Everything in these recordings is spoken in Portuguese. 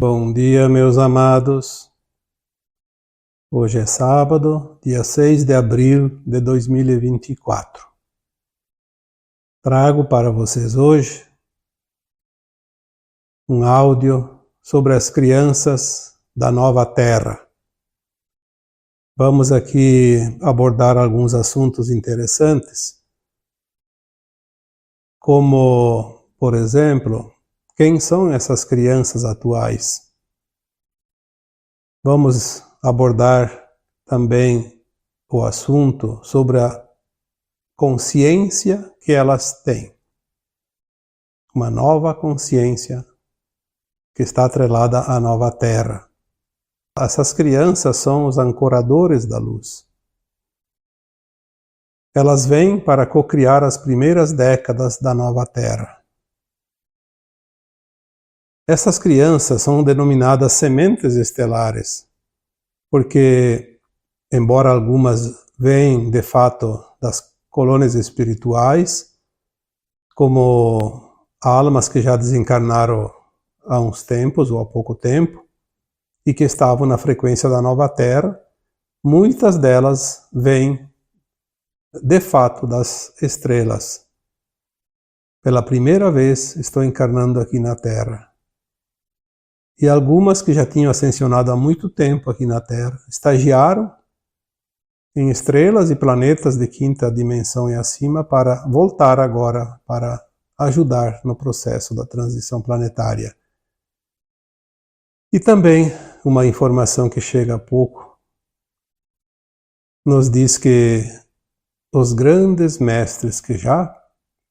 Bom dia, meus amados. Hoje é sábado, dia 6 de abril de 2024. Trago para vocês hoje um áudio sobre as crianças da nova Terra. Vamos aqui abordar alguns assuntos interessantes, como, por exemplo, quem são essas crianças atuais? Vamos abordar também o assunto sobre a consciência que elas têm. Uma nova consciência que está atrelada à nova Terra. Essas crianças são os ancoradores da luz. Elas vêm para cocriar as primeiras décadas da nova Terra. Essas crianças são denominadas sementes estelares, porque, embora algumas venham de fato das colônias espirituais, como almas que já desencarnaram há uns tempos ou há pouco tempo, e que estavam na frequência da nova Terra, muitas delas vêm de fato das estrelas. Pela primeira vez estão encarnando aqui na Terra. E algumas que já tinham ascensionado há muito tempo aqui na Terra, estagiaram em estrelas e planetas de quinta dimensão e acima para voltar agora para ajudar no processo da transição planetária. E também uma informação que chega há pouco nos diz que os grandes mestres que já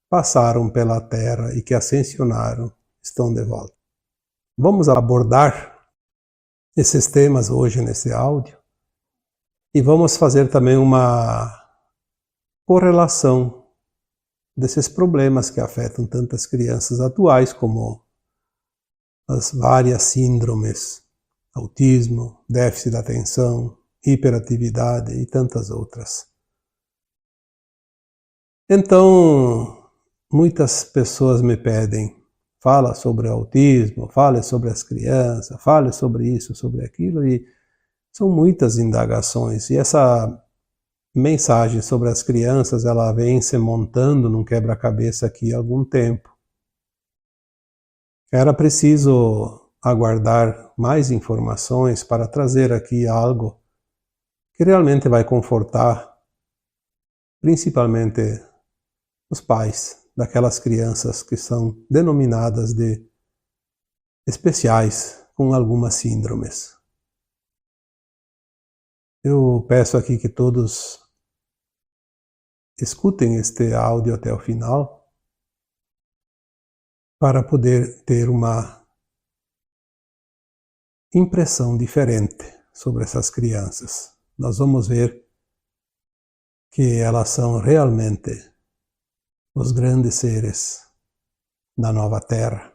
passaram pela Terra e que ascensionaram estão de volta. Vamos abordar esses temas hoje nesse áudio e vamos fazer também uma correlação desses problemas que afetam tantas crianças atuais como as várias síndromes, autismo, déficit de atenção, hiperatividade e tantas outras. Então, muitas pessoas me pedem: fala sobre o autismo, fale sobre as crianças, fale sobre isso, sobre aquilo, e são muitas indagações. E essa mensagem sobre as crianças, ela vem se montando num quebra-cabeça aqui há algum tempo. Era preciso aguardar mais informações para trazer aqui algo que realmente vai confortar, principalmente os pais daquelas crianças que são denominadas de especiais com algumas síndromes. Eu peço aqui que todos escutem este áudio até o final para poder ter uma impressão diferente sobre essas crianças. Nós vamos ver que elas são realmente os grandes seres da nova Terra.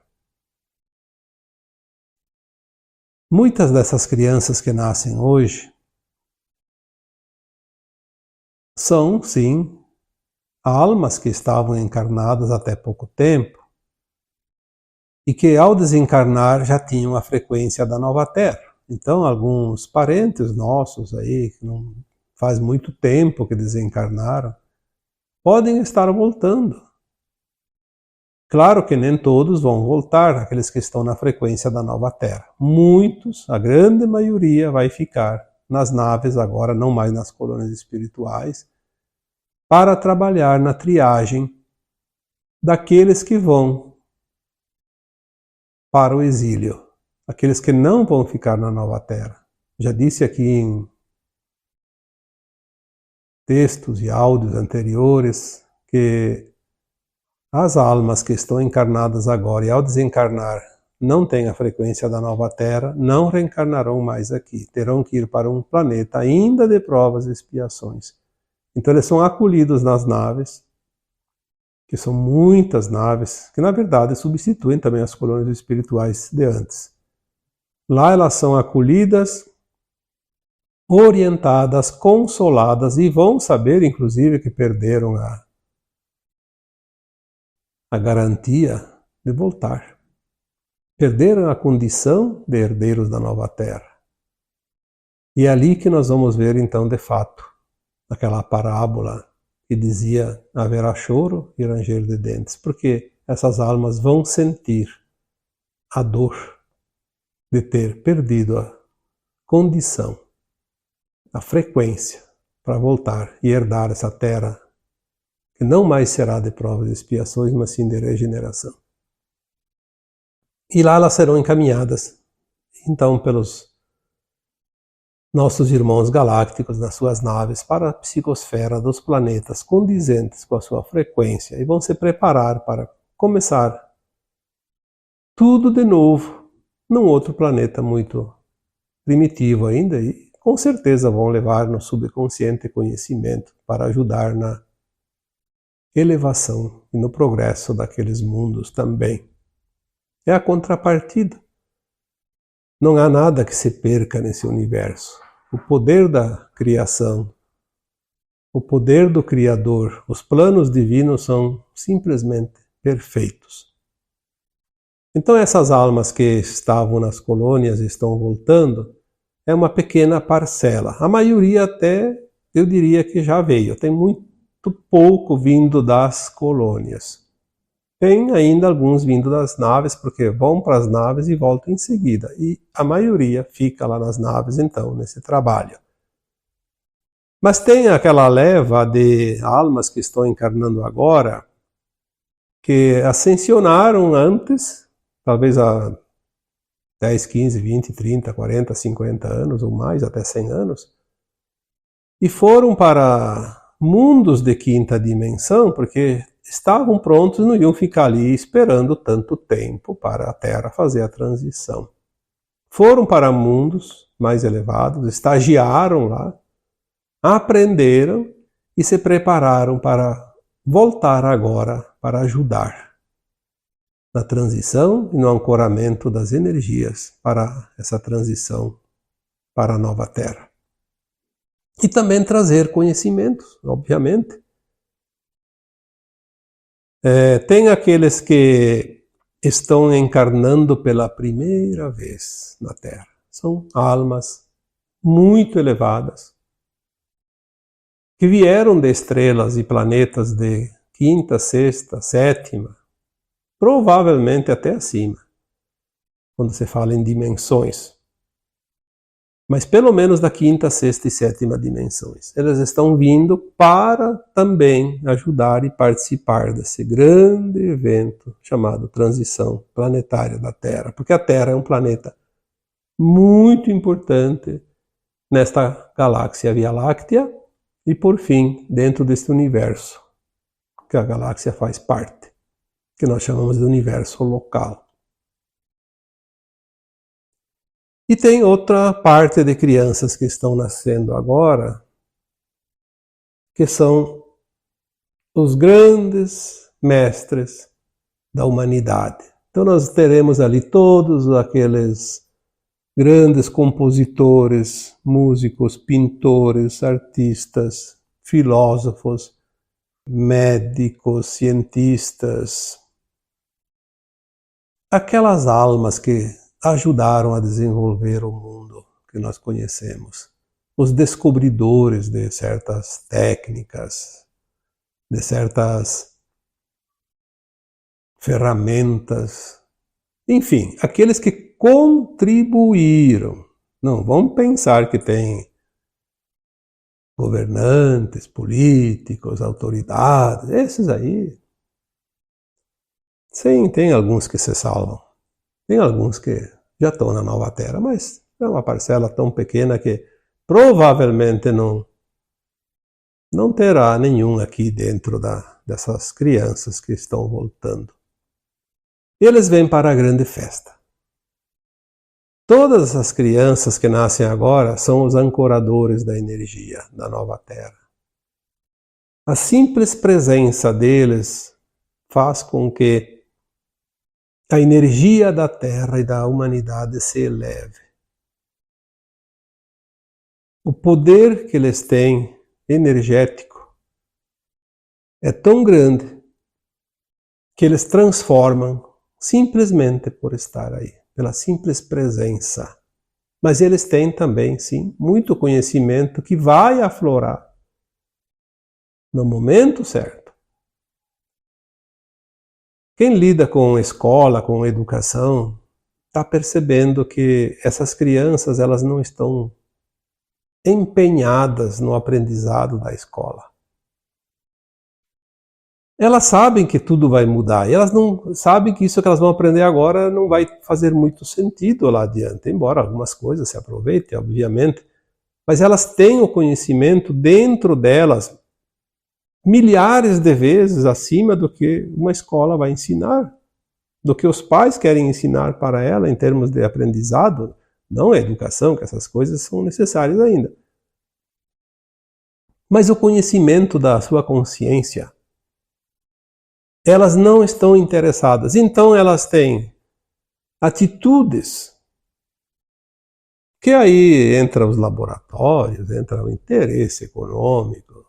Muitas dessas crianças que nascem hoje são, sim, almas que estavam encarnadas até pouco tempo e que, ao desencarnar, já tinham a frequência da nova Terra. Então, alguns parentes nossos aí, que não faz muito tempo que desencarnaram, podem estar voltando. Claro que nem todos vão voltar, aqueles que estão na frequência da nova Terra. Muitos, a grande maioria, vai ficar nas naves agora, não mais nas colônias espirituais, para trabalhar na triagem daqueles que vão para o exílio, aqueles que não vão ficar na nova Terra. Já disse aqui em textos e áudios anteriores que as almas que estão encarnadas agora e ao desencarnar não têm a frequência da nova Terra, não reencarnarão mais aqui, terão que ir para um planeta ainda de provas e expiações. Então eles são acolhidos nas naves, que são muitas naves, que na verdade substituem também as colônias espirituais de antes. Lá elas são acolhidas, orientadas, consoladas e vão saber, inclusive, que perderam a garantia de voltar. perderam a condição de herdeiros da nova terra. E é ali que nós vamos ver então de fato aquela parábola que dizia haverá choro e ranger de dentes, porque essas almas vão sentir a dor de ter perdido a condição, a frequência para voltar e herdar essa terra que não mais será de provas e expiações, mas sim de regeneração. E lá elas serão encaminhadas então pelos nossos irmãos galácticos nas suas naves para a psicosfera dos planetas condizentes com a sua frequência e vão se preparar para começar tudo de novo num outro planeta muito primitivo ainda e com certeza vão levar no subconsciente conhecimento para ajudar na elevação e no progresso daqueles mundos também. É a contrapartida. Não há nada que se perca nesse universo. O poder da criação, o poder do Criador, os planos divinos são simplesmente perfeitos. Então essas almas que estavam nas colônias e estão voltando, é uma pequena parcela. A maioria até, eu diria que já veio. Tem muito pouco vindo das colônias. Tem ainda alguns vindo das naves, porque vão para as naves e voltam em seguida. E a maioria fica lá nas naves, então, nesse trabalho. Mas tem aquela leva de almas que estão encarnando agora, que ascensionaram antes, talvez há 10, 15, 20, 30, 40, 50 anos ou mais, até 100 anos, e foram para mundos de quinta dimensão, porque estavam prontos e não iam ficar ali esperando tanto tempo para a Terra fazer a transição. Foram para mundos mais elevados, estagiaram lá, aprenderam e se prepararam para voltar agora para ajudar na transição e no ancoramento das energias para essa transição para a nova Terra. E também trazer conhecimentos, obviamente. Tem aqueles que estão encarnando pela primeira vez na Terra. São almas muito elevadas, que vieram de estrelas e planetas de quinta, sexta, sétima, provavelmente até acima, quando se fala em dimensões. Mas pelo menos da quinta, sexta e sétima dimensões. Elas estão vindo para também ajudar e participar desse grande evento chamado transição planetária da Terra. Porque a Terra é um planeta muito importante nesta galáxia Via Láctea e, por fim, dentro deste universo que a galáxia faz parte, que nós chamamos de universo local. E tem outra parte de crianças que estão nascendo agora, que são os grandes mestres da humanidade. Então nós teremos ali todos aqueles grandes compositores, músicos, pintores, artistas, filósofos, médicos, cientistas, aquelas almas que ajudaram a desenvolver o mundo que nós conhecemos. Os descobridores de certas técnicas, de certas ferramentas, enfim, aqueles que contribuíram. Não vamos pensar que tem governantes, políticos, autoridades, esses aí. Sim, tem alguns que se salvam. Tem alguns que já estão na nova Terra, mas é uma parcela tão pequena que provavelmente não terá nenhum aqui dentro dessas crianças que estão voltando. E eles vêm para a grande festa. Todas essas crianças que nascem agora são os ancoradores da energia da nova Terra. A simples presença deles faz com que a energia da Terra e da humanidade se eleve. O poder que eles têm, energético, é tão grande que eles transformam simplesmente por estar aí, pela simples presença. Mas eles têm também, sim, muito conhecimento que vai aflorar no momento certo. Quem lida com escola, com educação, está percebendo que essas crianças elas não estão empenhadas no aprendizado da escola. Elas sabem que tudo vai mudar, e elas não sabem que isso que elas vão aprender agora não vai fazer muito sentido lá adiante, embora algumas coisas se aproveitem, obviamente, mas elas têm o conhecimento dentro delas milhares de vezes acima do que uma escola vai ensinar, do que os pais querem ensinar para ela em termos de aprendizado, não a educação, que essas coisas são necessárias ainda. Mas o conhecimento da sua consciência, elas não estão interessadas. Então elas têm atitudes que aí entra os laboratórios, entra o interesse econômico,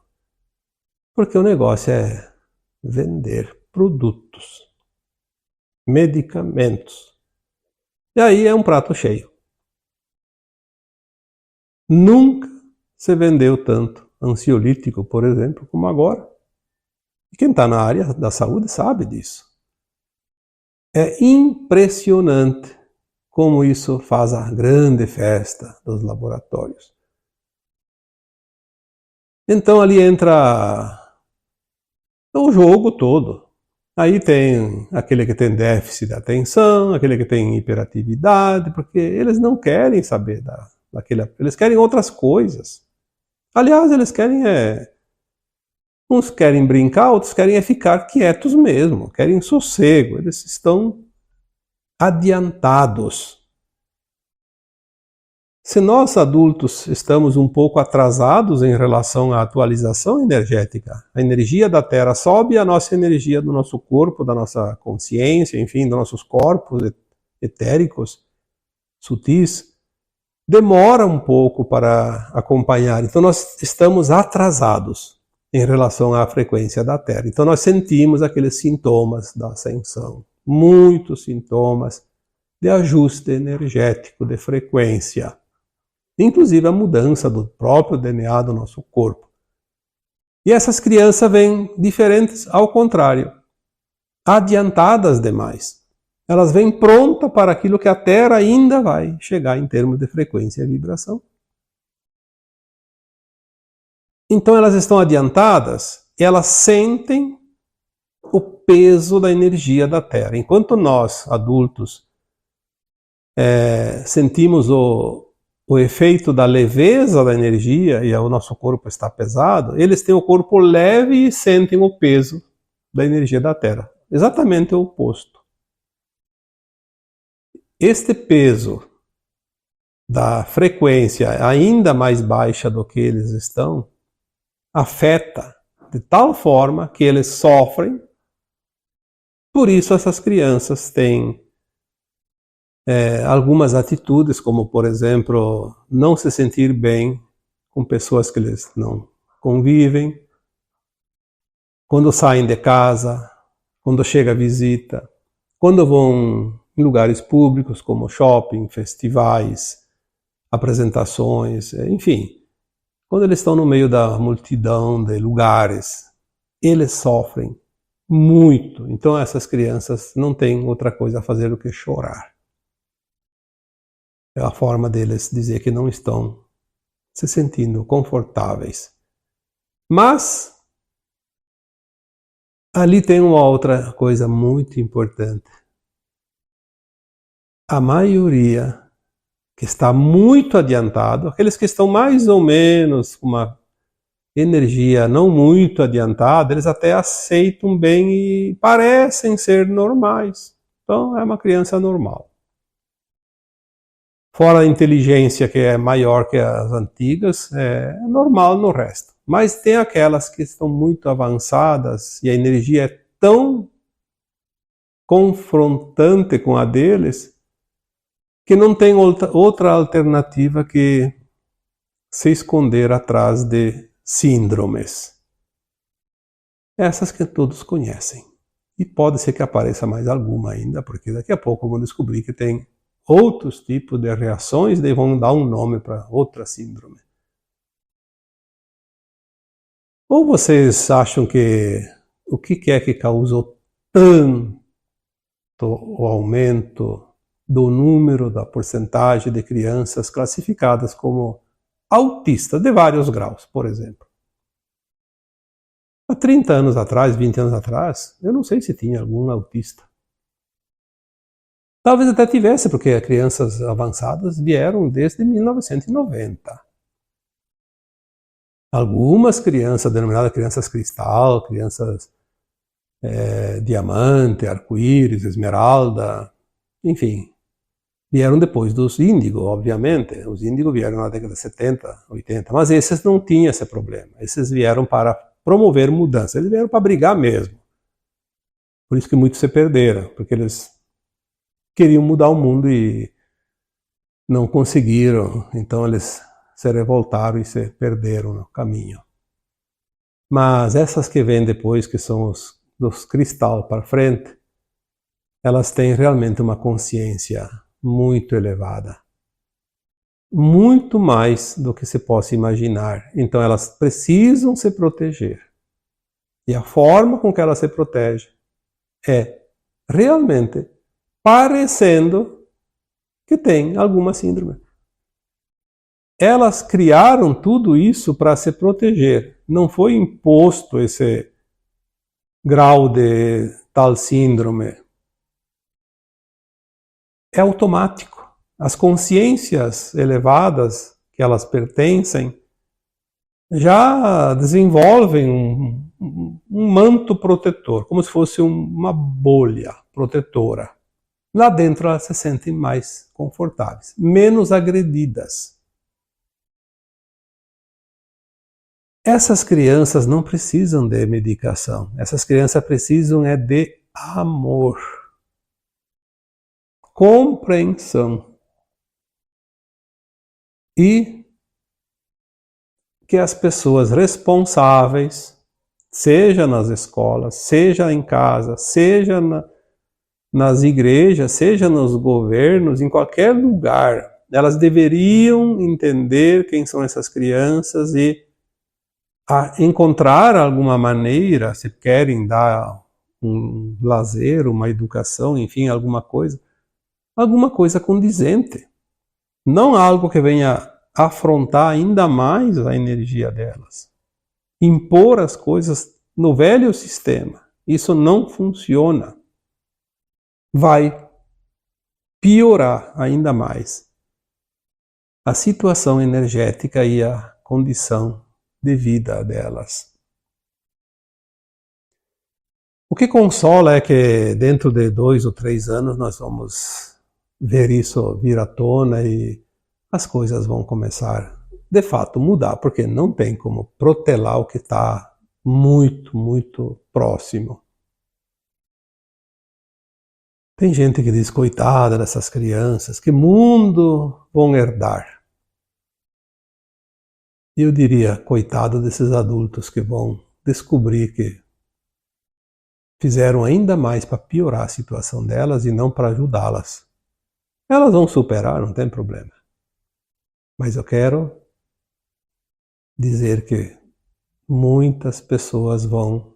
porque o negócio é vender produtos, medicamentos. E aí é um prato cheio. Nunca se vendeu tanto ansiolítico, por exemplo, como agora. E quem está na área da saúde sabe disso. É impressionante como isso faz a grande festa dos laboratórios. Então ali entra o jogo todo. Aí tem aquele que tem déficit de atenção, aquele que tem hiperatividade, porque eles não querem saber daquele, eles querem outras coisas. Aliás, eles querem uns querem brincar, outros querem ficar quietos mesmo, querem sossego, eles estão adiantados. Se nós adultos estamos um pouco atrasados em relação à atualização energética, a energia da Terra sobe e a nossa energia do nosso corpo, da nossa consciência, enfim, dos nossos corpos etéricos, sutis, demora um pouco para acompanhar. Então nós estamos atrasados em relação à frequência da Terra. Então nós sentimos aqueles sintomas da ascensão, muitos sintomas de ajuste energético, de frequência. Inclusive a mudança do próprio DNA do nosso corpo. E essas crianças vêm diferentes, ao contrário, adiantadas demais. Elas vêm prontas para aquilo que a Terra ainda vai chegar em termos de frequência e vibração. Então elas estão adiantadas, elas sentem o peso da energia da Terra. Enquanto nós, adultos, sentimos o efeito da leveza da energia e o nosso corpo está pesado, eles têm o corpo leve e sentem o peso da energia da Terra. Exatamente o oposto. Este peso da frequência ainda mais baixa do que eles estão, afeta de tal forma que eles sofrem. Por isso essas crianças têm algumas atitudes, como por exemplo, não se sentir bem com pessoas que eles não convivem, quando saem de casa, quando chega a visita, quando vão em lugares públicos como shopping, festivais, apresentações, enfim, quando eles estão no meio da multidão de lugares, eles sofrem muito. Então essas crianças não têm outra coisa a fazer do que chorar. É a forma deles dizer que não estão se sentindo confortáveis. Mas ali tem uma outra coisa muito importante. A maioria que está muito adiantado, aqueles que estão mais ou menos com uma energia não muito adiantada, eles até aceitam bem e parecem ser normais. Então é uma criança normal. Fora a inteligência que é maior que as antigas, é normal no resto. Mas tem aquelas que estão muito avançadas e a energia é tão confrontante com a deles que não tem outra alternativa que se esconder atrás de síndromes. Essas que todos conhecem. E pode ser que apareça mais alguma ainda, porque daqui a pouco vão descobrir que tem outros tipos de reações, daí vão dar um nome para outra síndrome. Ou vocês acham que o que é que causou tanto o aumento do número, da porcentagem de crianças classificadas como autistas de vários graus, por exemplo? Há 30 anos atrás, 20 anos atrás, eu não sei se tinha algum autista. Talvez até tivesse, porque crianças avançadas vieram desde 1990. Algumas crianças, denominadas crianças cristal, crianças diamante, arco-íris, esmeralda, enfim, vieram depois dos índigo, obviamente. Os índigo vieram na década de 70, 80, mas esses não tinham esse problema. Esses vieram para promover mudança, eles vieram para brigar mesmo. Por isso que muitos se perderam, porque eles queriam mudar o mundo e não conseguiram, então eles se revoltaram e se perderam no caminho. Mas essas que vêm depois, que são os dos cristal para frente, elas têm realmente uma consciência muito elevada. Muito mais do que se possa imaginar. Então elas precisam se proteger. E a forma com que elas se protegem é realmente parecendo que tem alguma síndrome. Elas criaram tudo isso para se proteger. Não foi imposto esse grau de tal síndrome. É automático. As consciências elevadas que elas pertencem já desenvolvem um manto protetor, como se fosse uma bolha protetora. Lá dentro elas se sentem mais confortáveis, menos agredidas. Essas crianças não precisam de medicação. Essas crianças precisam de amor, compreensão e que as pessoas responsáveis, seja nas escolas, seja em casa, seja nas igrejas, seja nos governos, em qualquer lugar, elas deveriam entender quem são essas crianças e encontrar alguma maneira, se querem dar um lazer, uma educação, enfim, alguma coisa condizente. Não algo que venha afrontar ainda mais a energia delas. Impor as coisas no velho sistema. Isso não funciona. Vai piorar ainda mais a situação energética e a condição de vida delas. O que consola é que dentro de 2 ou 3 anos nós vamos ver isso vir à tona e as coisas vão começar de fato mudar, porque não tem como protelar o que está muito, muito próximo. Tem gente que diz, coitada dessas crianças, que mundo vão herdar? E eu diria, coitado desses adultos que vão descobrir que fizeram ainda mais para piorar a situação delas e não para ajudá-las. Elas vão superar, não tem problema. Mas eu quero dizer que muitas pessoas vão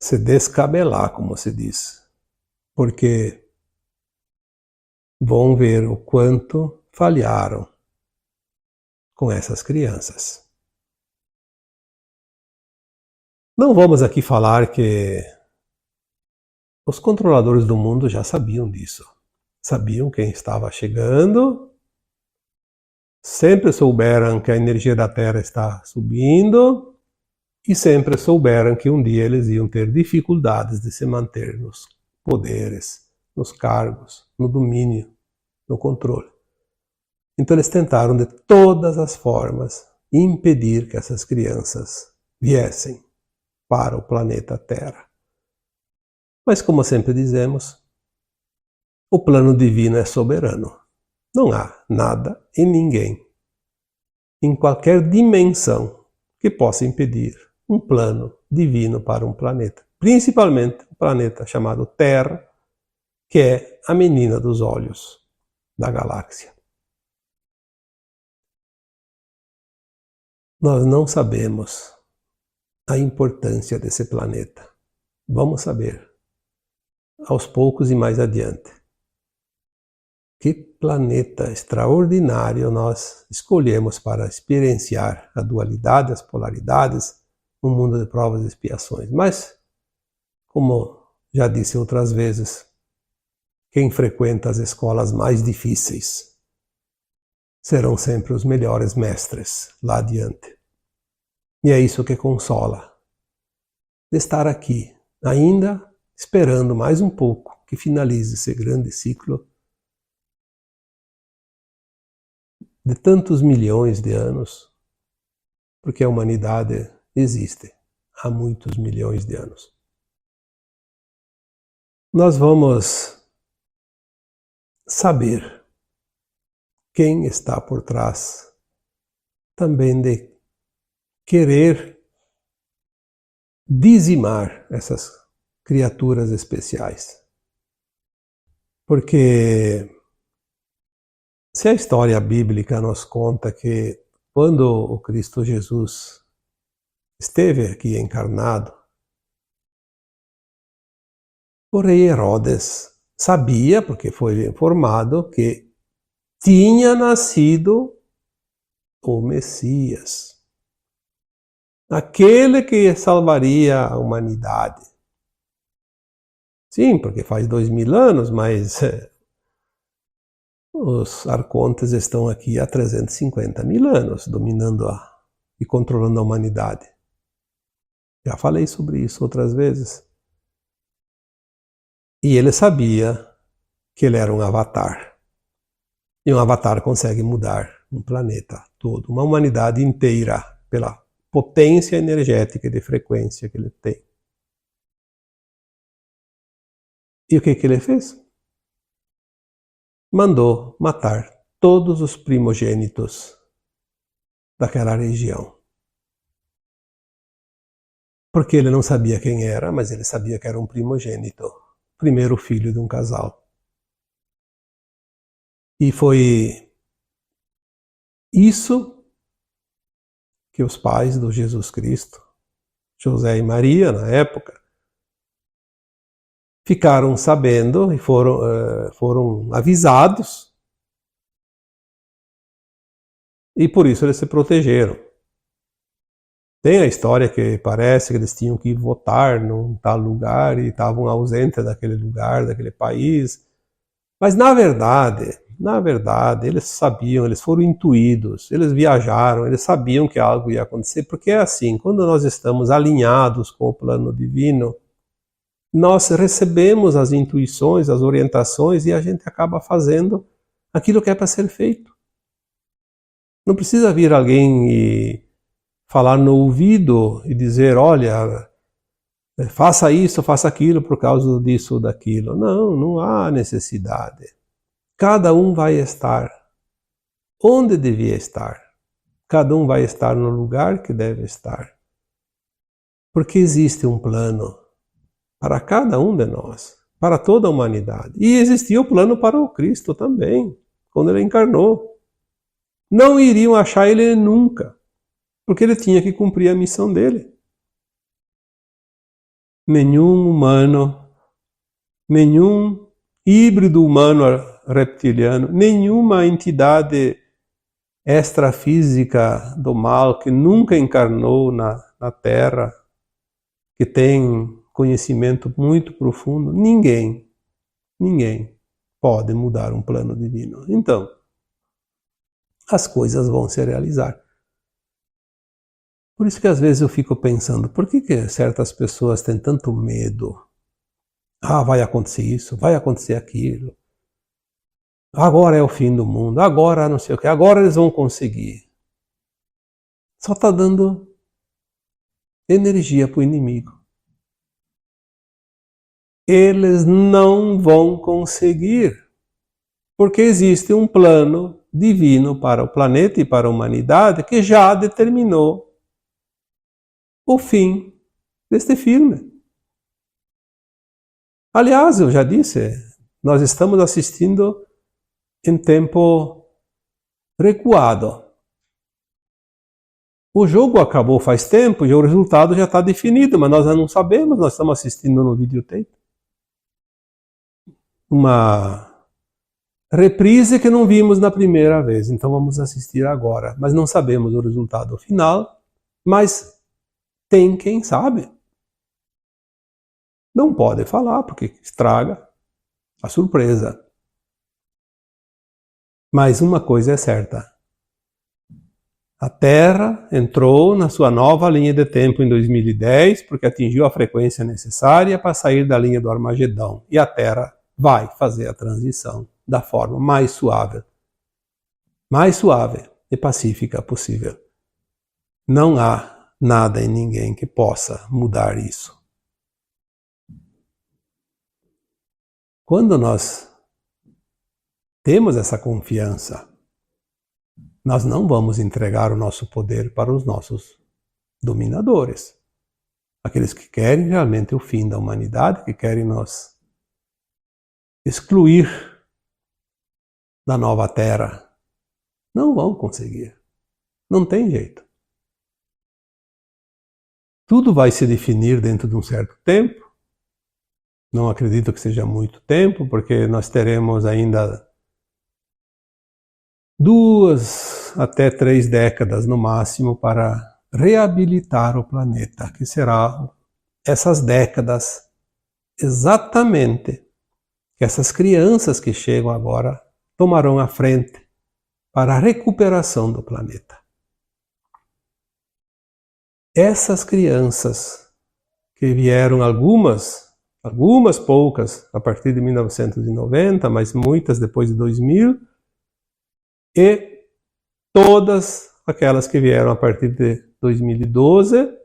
se descabelar, como se diz, porque vão ver o quanto falharam com essas crianças. Não vamos aqui falar que os controladores do mundo já sabiam disso. Sabiam quem estava chegando, sempre souberam que a energia da Terra está subindo e sempre souberam que um dia eles iam ter dificuldades de se manter nos poderes, nos cargos, no domínio, no controle. Então eles tentaram de todas as formas impedir que essas crianças viessem para o planeta Terra. Mas como sempre dizemos, o plano divino é soberano. Não há nada e ninguém, em qualquer dimensão, que possa impedir um plano divino para um planeta. Principalmente um planeta chamado Terra, que é a menina dos olhos da galáxia. Nós não sabemos a importância desse planeta. Vamos saber, aos poucos e mais adiante. Que planeta extraordinário nós escolhemos para experienciar a dualidade, as polaridades, no mundo de provas e expiações. Mas, como já disse outras vezes, quem frequenta as escolas mais difíceis serão sempre os melhores mestres lá adiante. E é isso que consola, de estar aqui, ainda esperando mais um pouco que finalize esse grande ciclo de tantos milhões de anos, porque a humanidade existe há muitos milhões de anos. Nós vamos saber quem está por trás também de querer dizimar essas criaturas especiais. Porque se a história bíblica nos conta que quando o Cristo Jesus esteve aqui encarnado, o rei Herodes sabia, porque foi informado, que tinha nascido o Messias, aquele que salvaria a humanidade. Sim, porque faz 2000 anos, mas os arcontes estão aqui há 350 mil anos, dominando e controlando a humanidade. Já falei sobre isso outras vezes. E ele sabia que ele era um avatar. E um avatar consegue mudar um planeta todo, uma humanidade inteira, pela potência energética e de frequência que ele tem. E o que ele fez? Mandou matar todos os primogênitos daquela região. Porque ele não sabia quem era, mas ele sabia que era um primogênito, primeiro filho de um casal. E foi isso que os pais do Jesus Cristo, José e Maria, na época, ficaram sabendo e foram avisados, e por isso eles se protegeram. Tem a história que parece que eles tinham que votar num tal lugar e estavam ausentes daquele lugar, daquele país, mas na verdade, eles sabiam, eles foram intuídos, eles viajaram, eles sabiam que algo ia acontecer, porque é assim, quando nós estamos alinhados com o plano divino, nós recebemos as intuições, as orientações e a gente acaba fazendo aquilo que é para ser feito. Não precisa vir alguém e falar no ouvido e dizer, olha, faça isso, faça aquilo por causa disso ou daquilo. Não, não há necessidade. Cada um vai estar onde devia estar. Cada um vai estar no lugar que deve estar. Porque existe um plano para cada um de nós, para toda a humanidade. E existia o plano para o Cristo também, quando ele encarnou. Não iriam achar ele nunca, porque ele tinha que cumprir a missão dele. Nenhum humano, nenhum híbrido humano reptiliano, nenhuma entidade extrafísica do mal que nunca encarnou na Terra, que tem conhecimento muito profundo, ninguém pode mudar um plano divino. Então, as coisas vão se realizar. Por isso que às vezes eu fico pensando, por que certas pessoas têm tanto medo? Ah, vai acontecer isso, vai acontecer aquilo. Agora é o fim do mundo, agora não sei o que, agora eles vão conseguir. Só está dando energia para o inimigo. Eles não vão conseguir, porque existe um plano divino para o planeta e para a humanidade que já determinou o fim deste filme. Aliás, eu já disse, nós estamos assistindo em tempo recuado. O jogo acabou faz tempo e o resultado já está definido, mas nós já não sabemos, nós estamos assistindo no videotape. Uma reprise que não vimos na primeira vez, então vamos assistir agora. Mas não sabemos o resultado final, mas tem quem sabe. Não pode falar, porque estraga a surpresa. Mas uma coisa é certa. A Terra entrou na sua nova linha de tempo em 2010, porque atingiu a frequência necessária para sair da linha do Armagedão. E a Terra vai fazer a transição da forma mais suave e pacífica possível. Não há nada e ninguém que possa mudar isso. Quando nós temos essa confiança, nós não vamos entregar o nosso poder para os nossos dominadores. Aqueles que querem realmente o fim da humanidade, que querem nos excluir da nova Terra. Não vão conseguir. Não tem jeito. Tudo vai se definir dentro de um certo tempo. Não acredito que seja muito tempo, porque nós teremos ainda 2 até 3 décadas no máximo para reabilitar o planeta, que será essas décadas exatamente que essas crianças que chegam agora tomarão a frente para a recuperação do planeta. Essas crianças que vieram algumas poucas a partir de 1990, mas muitas depois de 2000, e todas aquelas que vieram a partir de 2012,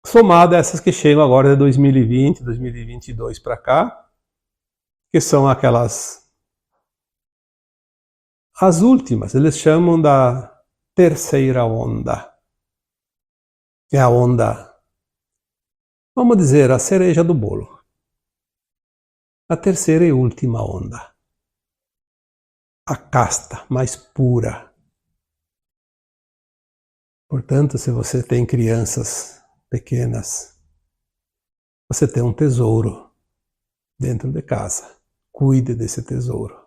somada a essas que chegam agora de 2020, 2022 para cá, que são as últimas, eles chamam da terceira onda. É a onda, vamos dizer, a cereja do bolo. A terceira e última onda. A casta mais pura. Portanto, se você tem crianças pequenas, você tem um tesouro dentro de casa. Cuide desse tesouro.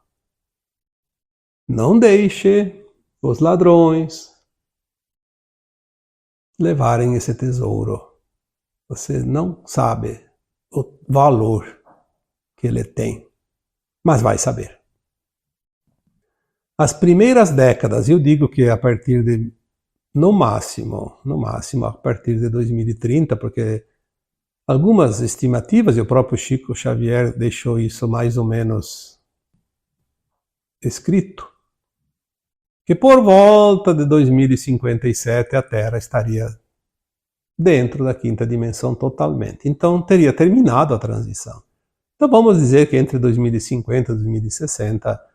Não deixe os ladrões levarem esse tesouro. Você não sabe o valor que ele tem, mas vai saber. As primeiras décadas, eu digo que a partir de, no máximo, a partir de 2030, porque algumas estimativas, e o próprio Chico Xavier deixou isso mais ou menos escrito, que por volta de 2057 a Terra estaria dentro da quinta dimensão totalmente. Então teria terminado a transição. Então vamos dizer que entre 2050 e 2060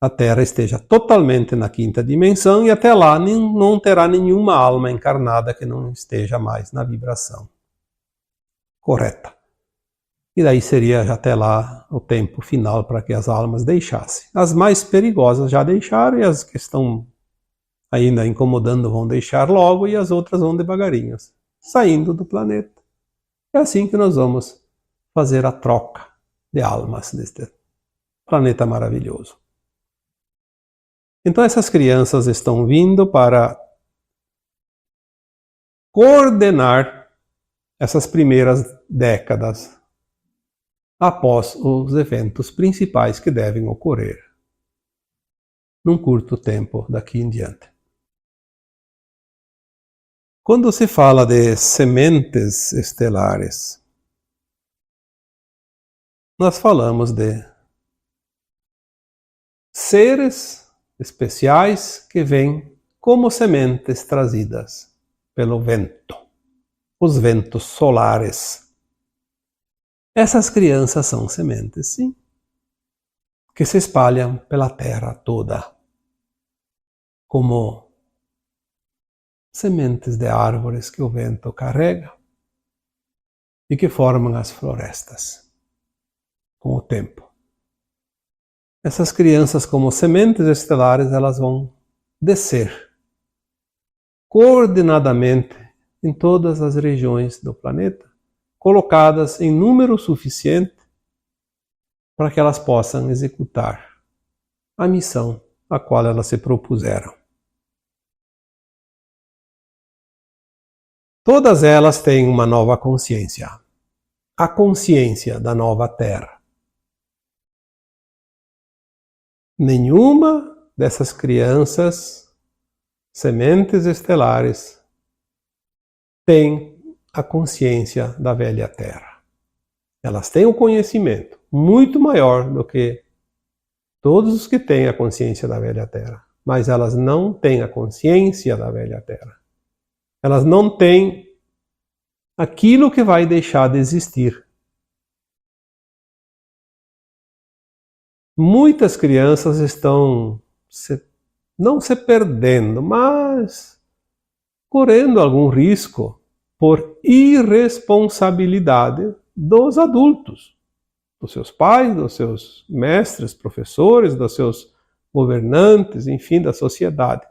a Terra esteja totalmente na quinta dimensão e até lá não terá nenhuma alma encarnada que não esteja mais na vibração correta. E daí seria até lá o tempo final para que as almas deixassem. As mais perigosas já deixaram e as que estão ainda incomodando vão deixar logo e as outras vão devagarinho, saindo do planeta. É assim que nós vamos fazer a troca de almas deste planeta maravilhoso. Então essas crianças estão vindo para coordenar essas primeiras décadas após os eventos principais que devem ocorrer num curto tempo daqui em diante. Quando se fala de sementes estelares, nós falamos de seres especiais que vêm como sementes trazidas pelo vento, os ventos solares. Essas crianças são sementes, sim, que se espalham pela terra toda, como sementes de árvores que o vento carrega. e que formam as florestas com o tempo. Essas crianças, como sementes estelares, elas vão descer coordenadamente em todas as regiões do planeta, colocadas em número suficiente para que elas possam executar a missão a qual elas se propuseram. Todas elas têm uma nova consciência, a consciência da nova Terra. Nenhuma dessas crianças, sementes estelares, tem a consciência da velha Terra. Elas têm um conhecimento muito maior do que todos os que têm a consciência da velha Terra, mas elas não têm a consciência da velha Terra. Elas não têm aquilo que vai deixar de existir. Muitas crianças estão não se perdendo, mas correndo algum risco por irresponsabilidade dos adultos, dos seus pais, dos seus mestres, professores, dos seus governantes, enfim, da sociedade,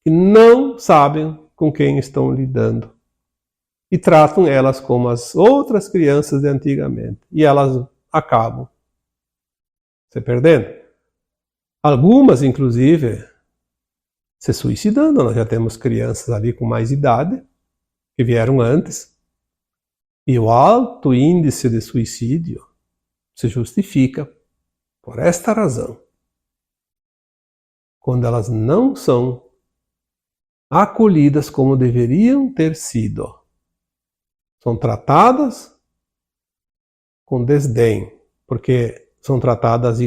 que não sabem com quem estão lidando e tratam elas como as outras crianças de antigamente, e elas acabam se perdendo. Algumas, inclusive, se suicidando. Nós já temos crianças ali com mais idade, que vieram antes, e o alto índice de suicídio se justifica por esta razão. Quando elas não são acolhidas como deveriam ter sido, são tratadas com desdém, porque são tratadas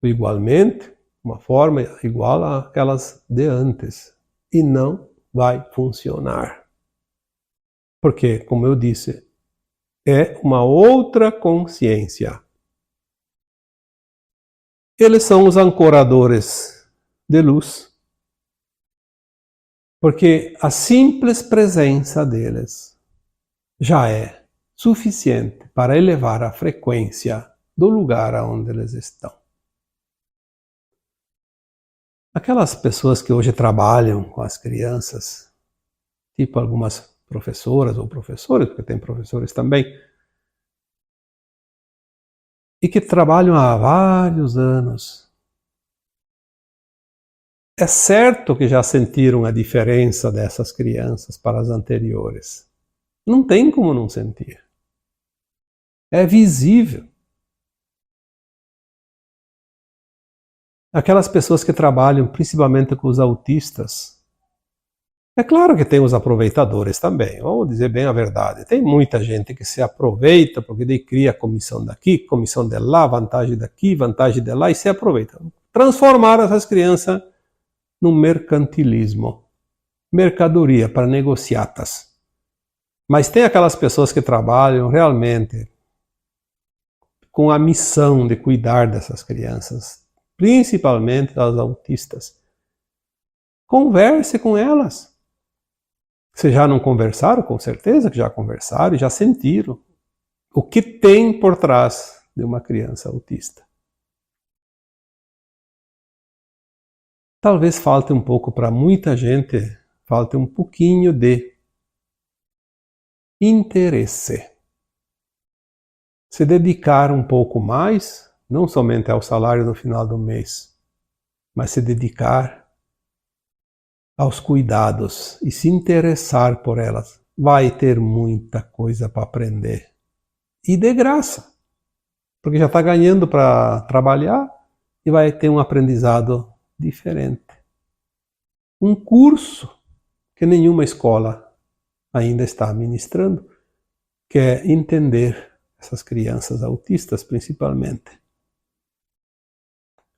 igualmente, uma forma igual àquelas de antes, e não vai funcionar. Porque, como eu disse, é uma outra consciência. Eles são os ancoradores de luz, porque a simples presença deles já é suficiente para elevar a frequência do lugar onde eles estão. Aquelas pessoas que hoje trabalham com as crianças, tipo algumas professoras ou professores, porque tem professores também, e que trabalham há vários anos, é certo que já sentiram a diferença dessas crianças para as anteriores. Não tem como não sentir. É visível. Aquelas pessoas que trabalham principalmente com os autistas, é claro que tem os aproveitadores também, vamos dizer bem a verdade. Tem muita gente que se aproveita porque daí cria comissão daqui, comissão de lá, vantagem daqui, vantagem de lá e se aproveita. Transformaram essas crianças num mercantilismo, mercadoria para negociatas. Mas tem aquelas pessoas que trabalham realmente com a missão de cuidar dessas crianças, principalmente das autistas. Converse com elas. Se já não conversaram, com certeza que já conversaram e já sentiram o que tem por trás de uma criança autista. Talvez falte um pouco para muita gente, falte um pouquinho de interesse. Se dedicar um pouco mais, não somente ao salário no final do mês, mas se dedicar aos cuidados e se interessar por elas, vai ter muita coisa para aprender. E de graça, porque já está ganhando para trabalhar e vai ter um aprendizado diferente. Um curso que nenhuma escola ainda está ministrando, que é entender essas crianças autistas principalmente.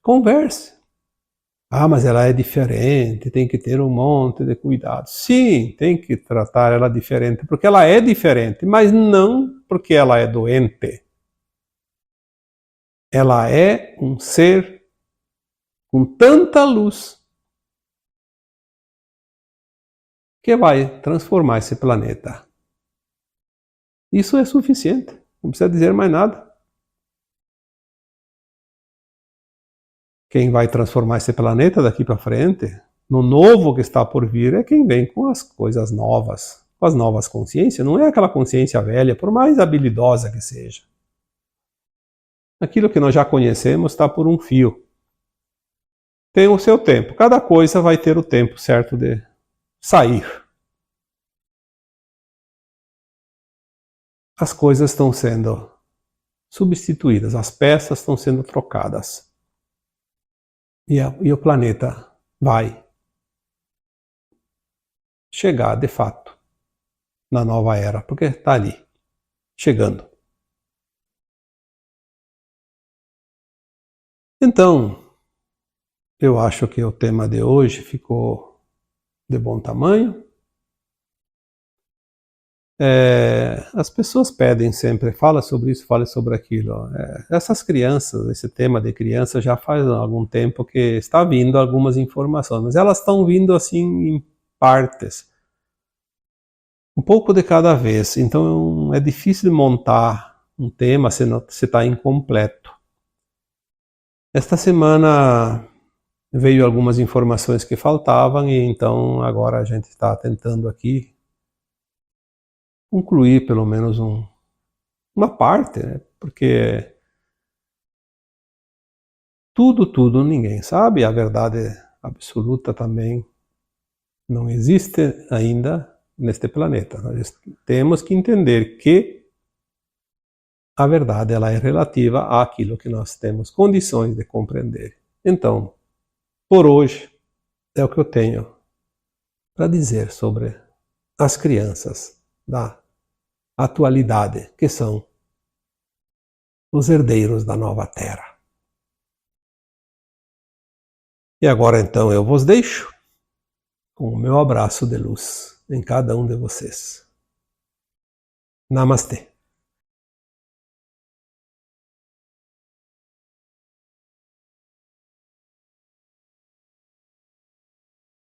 Converse. Ah, mas ela é diferente, tem que ter um monte de cuidado. Sim, tem que tratar ela diferente, porque ela é diferente, mas não porque ela é doente. Ela é um ser com tanta luz que vai transformar esse planeta. Isso é suficiente, não precisa dizer mais nada. Quem vai transformar esse planeta daqui para frente, no novo que está por vir, é quem vem com as coisas novas, com as novas consciências. Não é aquela consciência velha, por mais habilidosa que seja. Aquilo que nós já conhecemos está por um fio. Tem o seu tempo. Cada coisa vai ter o tempo certo de sair. As coisas estão sendo substituídas, as peças estão sendo trocadas. E o planeta vai chegar, de fato, na nova era, porque está ali, chegando. Então, eu acho que o tema de hoje ficou de bom tamanho. As pessoas pedem sempre, fala sobre isso, fala sobre aquilo. Essas crianças, esse tema de criança já faz algum tempo que está vindo algumas informações, mas elas estão vindo assim em partes, um pouco de cada vez. Então é difícil montar um tema se está incompleto. Esta semana veio algumas informações que faltavam e então agora a gente está tentando aqui concluir pelo menos uma parte, né? Porque tudo ninguém sabe, a verdade absoluta também não existe ainda neste planeta. Nós temos que entender que a verdade ela é relativa àquilo que nós temos condições de compreender. Então, por hoje, é o que eu tenho para dizer sobre as crianças da atualidade, que são os herdeiros da nova terra. E agora então eu vos deixo com o meu abraço de luz em cada um de vocês. Namastê.